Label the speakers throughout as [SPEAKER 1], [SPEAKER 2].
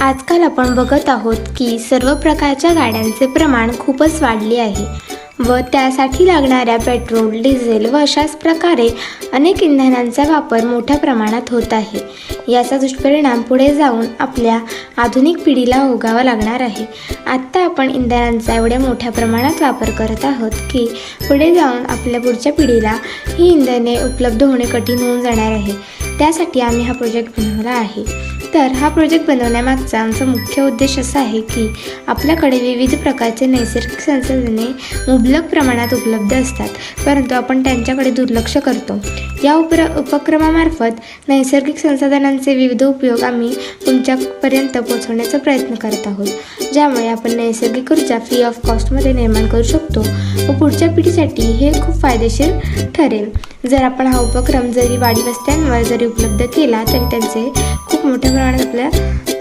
[SPEAKER 1] आजकाल आपण बघत आहोत की सर्व प्रकारच्या गाड्यांचे प्रमाण खूपच वाढले आहे व त्यासाठी लागणाऱ्या पेट्रोल, डिझेल व अशाच प्रकारे अनेक इंधनांचा वापर मोठ्या प्रमाणात होत आहे. याचा दुष्परिणाम पुढे जाऊन आपल्या आधुनिक पिढीला भोगावा लागणार आहे. आत्ता आपण इंधनांचा एवढ्या मोठ्या प्रमाणात वापर करत आहोत की पुढे जाऊन आपल्या पुढच्या पिढीला ही इंधने उपलब्ध होणे कठीण होऊन जाणार आहे. त्यासाठी आम्ही हा प्रोजेक्ट बनवला आहे. तर हा प्रोजेक्ट बनवण्यामागचा आमचा मुख्य उद्देश असा आहे की आपल्याकडे विविध प्रकारचे नैसर्गिक संसाधने मुबलक प्रमाणात उपलब्ध असतात, परंतु आपण त्यांच्याकडे दुर्लक्ष करतो. या उपक्रमामार्फत नैसर्गिक संसाधनांचे विविध उपयोग आम्ही तुमच्यापर्यंत पोहोचवण्याचा प्रयत्न करत आहोत, ज्यामुळे आपण नैसर्गिक ऊर्जा फ्री ऑफ कॉस्टमध्ये निर्माण करू शकतो व पुढच्या पिढीसाठी हे खूप फायदेशीर ठरेल. जर आपण हा उपक्रम जरी वाडी वस्त्यांवर जरी उपलब्ध केला तरी त्यांचे खूप मोठ्या प्रमाणात आपल्या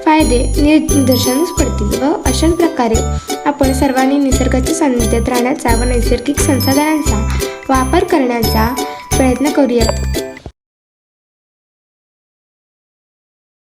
[SPEAKER 1] फायदे निदर्शनास पडतील व अशाच प्रकारे आपण सर्वांनी निसर्गाच्या सान्निध्यात राहण्याचा व नैसर्गिक संसाधनांचा वापर करण्याचा प्रयत्न करूयात.